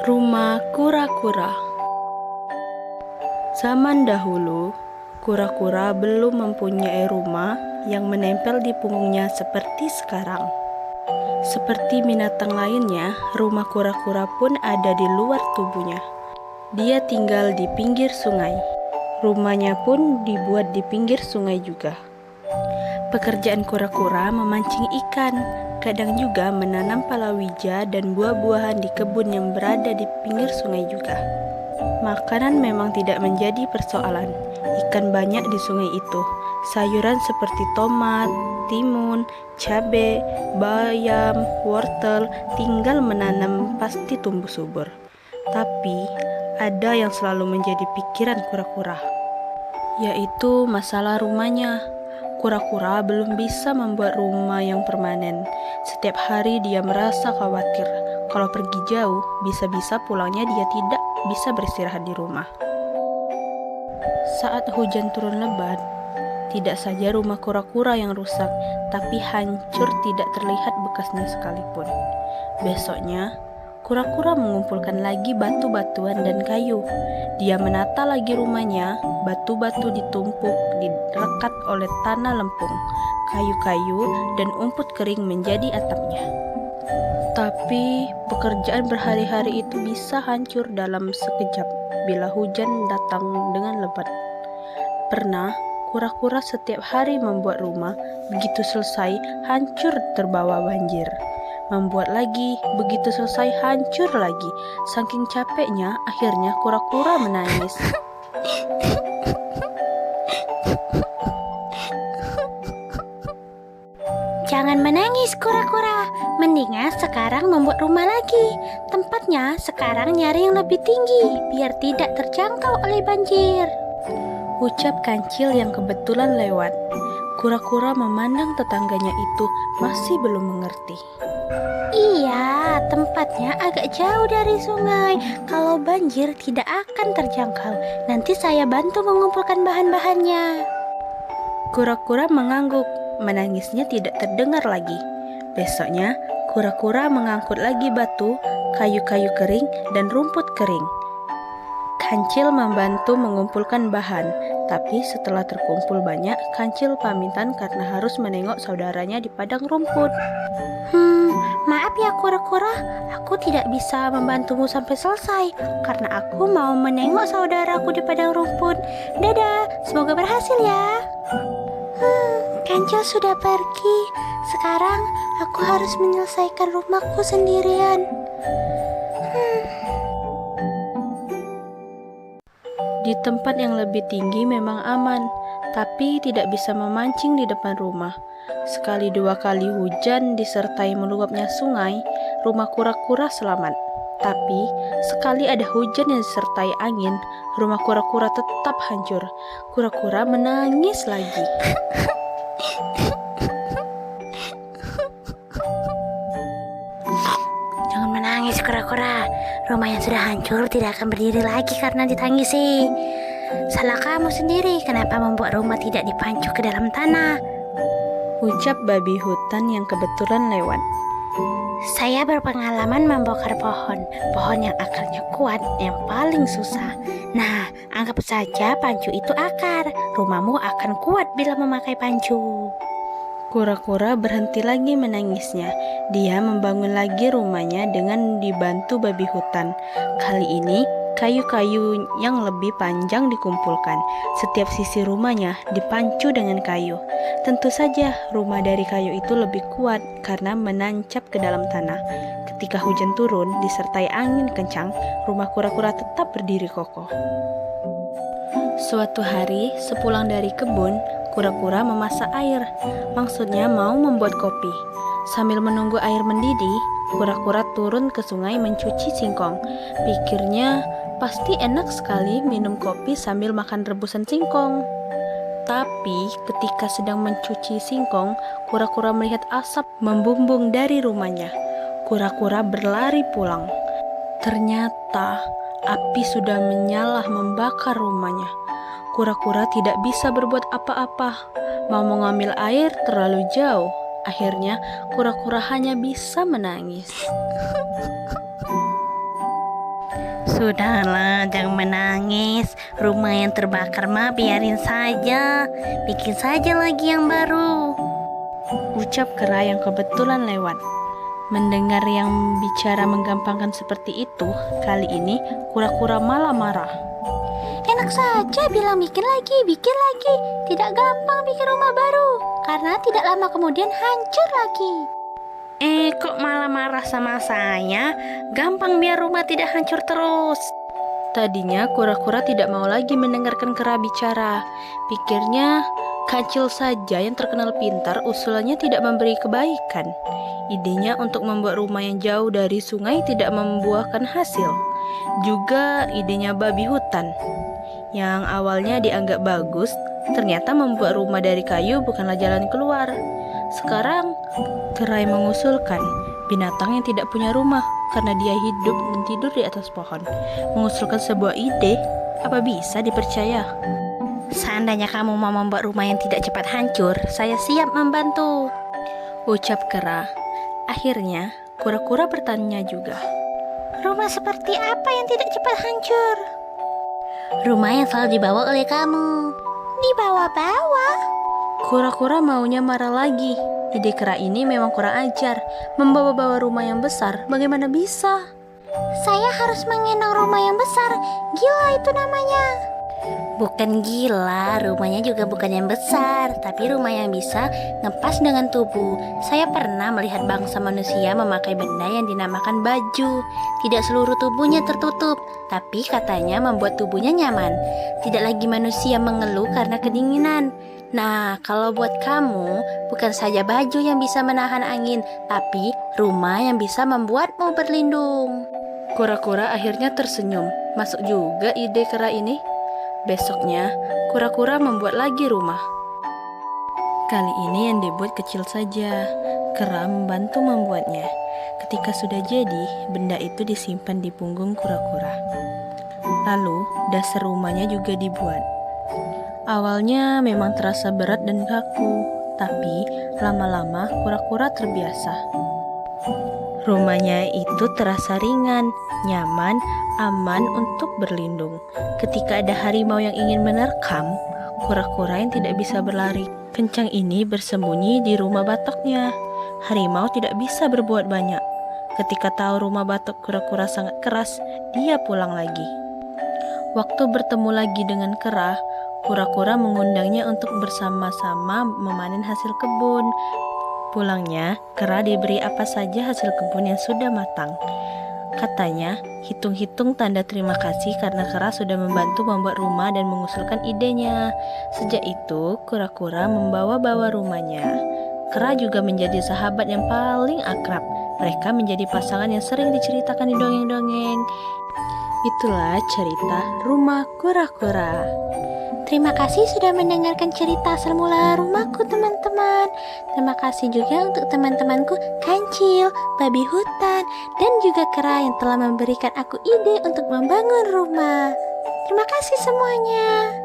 Rumah kura-kura. Zaman dahulu, kura-kura belum mempunyai rumah yang menempel di punggungnya seperti sekarang. Seperti binatang lainnya, rumah kura-kura pun ada di luar tubuhnya. Dia tinggal di pinggir sungai. Rumahnya pun dibuat di pinggir sungai juga. Pekerjaan kura-kura memancing ikan, kadang juga menanam palawija dan buah-buahan di kebun yang berada di pinggir sungai juga. Makanan memang tidak menjadi persoalan. Ikan banyak di sungai itu. Sayuran seperti tomat, timun, cabai, bayam, wortel, tinggal menanam pasti tumbuh subur. Tapi ada yang selalu menjadi pikiran kura-kura, yaitu masalah rumahnya. Kura-kura belum bisa membuat rumah yang permanen. Setiap hari dia merasa khawatir. Kalau pergi jauh, bisa-bisa pulangnya dia tidak bisa beristirahat di rumah. Saat hujan turun lebat, tidak saja rumah kura-kura yang rusak, tapi hancur tidak terlihat bekasnya sekalipun. Besoknya, kura-kura mengumpulkan lagi batu-batuan dan kayu. Dia menata lagi rumahnya, batu-batu ditumpuk, direkat oleh tanah lempung, kayu-kayu dan umput kering menjadi atapnya. Tapi pekerjaan berhari-hari itu bisa hancur dalam sekejap bila hujan datang dengan lebat. Pernah, kura-kura setiap hari membuat rumah, begitu selesai hancur terbawa banjir. Membuat lagi, begitu selesai hancur lagi. Saking capeknya, akhirnya kura-kura menangis. Jangan menangis kura-kura, mendingan sekarang membuat rumah lagi. Tempatnya sekarang nyari yang lebih tinggi, biar tidak terjangkau oleh banjir. Ucap kancil yang kebetulan lewat. Kura-kura memandang tetangganya itu masih belum mengerti. Iya, tempatnya agak jauh dari sungai. Kalau banjir tidak akan terjangkau. Nanti saya bantu mengumpulkan bahan-bahannya. Kura-kura mengangguk, menangisnya tidak terdengar lagi. Besoknya, kura-kura mengangkut lagi batu, kayu-kayu kering, dan rumput kering. Kancil membantu mengumpulkan bahan, tapi setelah terkumpul banyak, Kancil pamitan karena harus menengok saudaranya di padang rumput. Maaf ya kura-kura, aku tidak bisa membantumu sampai selesai karena aku mau menengok saudaraku di padang rumput. Dadah, semoga berhasil ya. Kancil sudah pergi. Sekarang aku harus menyelesaikan rumahku sendirian. Di tempat yang lebih tinggi memang aman, tapi tidak bisa memancing di depan rumah. Sekali dua kali hujan disertai meluapnya sungai, rumah kura-kura selamat. Tapi sekali ada hujan yang disertai angin, rumah kura-kura tetap hancur. Kura-kura menangis lagi. Jangan menangis kura-kura. Rumah yang sudah hancur tidak akan berdiri lagi karena ditangisi. Salah kamu sendiri, kenapa membuat rumah tidak dipancung ke dalam tanah? Ucap babi hutan yang kebetulan lewat. Saya berpengalaman membongkar pohon yang akarnya kuat, yang paling susah. Nah, anggap saja pancu itu akar. Rumahmu akan kuat bila memakai pancu. Kura-kura berhenti lagi menangisnya. Dia membangun lagi rumahnya dengan dibantu babi hutan. Kali ini, kayu-kayu yang lebih panjang dikumpulkan. Setiap sisi rumahnya dipancu dengan kayu. Tentu saja rumah dari kayu itu lebih kuat karena menancap ke dalam tanah. Ketika hujan turun disertai angin kencang, rumah kura-kura tetap berdiri kokoh. Suatu hari, sepulang dari kebun, kura-kura memasak air. Maksudnya mau membuat kopi. Sambil menunggu air mendidih, kura-kura turun ke sungai mencuci singkong. Pikirnya, pasti enak sekali minum kopi sambil makan rebusan singkong. Tapi ketika sedang mencuci singkong, kura-kura melihat asap membumbung dari rumahnya. Kura-kura berlari pulang. Ternyata api sudah menyala membakar rumahnya. Kura-kura tidak bisa berbuat apa-apa. Mau mengambil air terlalu jauh. Akhirnya kura-kura hanya bisa menangis. Sudahlah, jangan menangis. Rumah yang terbakar mah biarin saja. Bikin saja lagi yang baru. Ucap kera yang kebetulan lewat. Mendengar yang bicara menggampangkan seperti itu, kali ini kura-kura malah marah. Enak saja bilang bikin lagi, bikin lagi. Tidak gampang bikin rumah baru, karena tidak lama kemudian hancur lagi. Kok malah marah sama saya? Gampang biar rumah tidak hancur terus. Tadinya kura-kura tidak mau lagi mendengarkan kera bicara. Pikirnya, Kancil saja yang terkenal pintar usulannya tidak memberi kebaikan. Idenya untuk membuat rumah yang jauh dari sungai tidak membuahkan hasil. Juga idenya babi hutan, yang awalnya dianggap bagus, ternyata membuat rumah dari kayu bukanlah jalan keluar. Sekarang, kera yang mengusulkan binatang yang tidak punya rumah karena dia hidup dan tidur di atas pohon mengusulkan sebuah ide. Apa bisa dipercaya? Seandainya kamu mau membuat rumah yang tidak cepat hancur, saya siap membantu. Ucap kera. Akhirnya, kura-kura bertanya juga. Rumah seperti apa yang tidak cepat hancur? Rumah yang selalu dibawa oleh kamu. Dibawa-bawa? Kura-kura maunya marah lagi. Ide kera ini memang kurang ajar. Membawa-bawa rumah yang besar, bagaimana bisa? Saya harus mengendong rumah yang besar. Gila itu namanya. Bukan gila, rumahnya juga bukan yang besar, tapi rumah yang bisa ngepas dengan tubuh. Saya pernah melihat bangsa manusia memakai benda yang dinamakan baju. Tidak seluruh tubuhnya tertutup, tapi katanya membuat tubuhnya nyaman. Tidak lagi manusia mengeluh karena kedinginan. Nah, kalau buat kamu, bukan saja baju yang bisa menahan angin, tapi rumah yang bisa membuatmu berlindung. Kura-kura akhirnya tersenyum. Masuk juga ide kera ini. Besoknya, kura-kura membuat lagi rumah. Kali ini yang dibuat kecil saja. Kera membantu membuatnya. Ketika sudah jadi, benda itu disimpan di punggung kura-kura. Lalu, dasar rumahnya juga dibuat. Awalnya memang terasa berat dan kaku, tapi lama-lama kura-kura terbiasa. Rumahnya itu terasa ringan, nyaman, aman untuk berlindung. Ketika ada harimau yang ingin menerkam, kura-kura yang tidak bisa berlari kencang ini bersembunyi di rumah batoknya. Harimau tidak bisa berbuat banyak. Ketika tahu rumah batok kura-kura sangat keras, dia pulang lagi. Waktu bertemu lagi dengan kera, kura-kura mengundangnya untuk bersama-sama memanen hasil kebun. Pulangnya, kera diberi apa saja hasil kebun yang sudah matang. Katanya, hitung-hitung tanda terima kasih karena kera sudah membantu membuat rumah dan mengusulkan idenya. Sejak itu, kura-kura membawa-bawa rumahnya. Kera juga menjadi sahabat yang paling akrab. Mereka menjadi pasangan yang sering diceritakan di dongeng-dongeng. Itulah cerita Rumah Kura-Kura. Terima kasih sudah mendengarkan cerita asal mula rumahku, teman-teman. Terima kasih juga untuk teman-temanku Kancil, babi hutan, dan juga kera yang telah memberikan aku ide untuk membangun rumah. Terima kasih semuanya.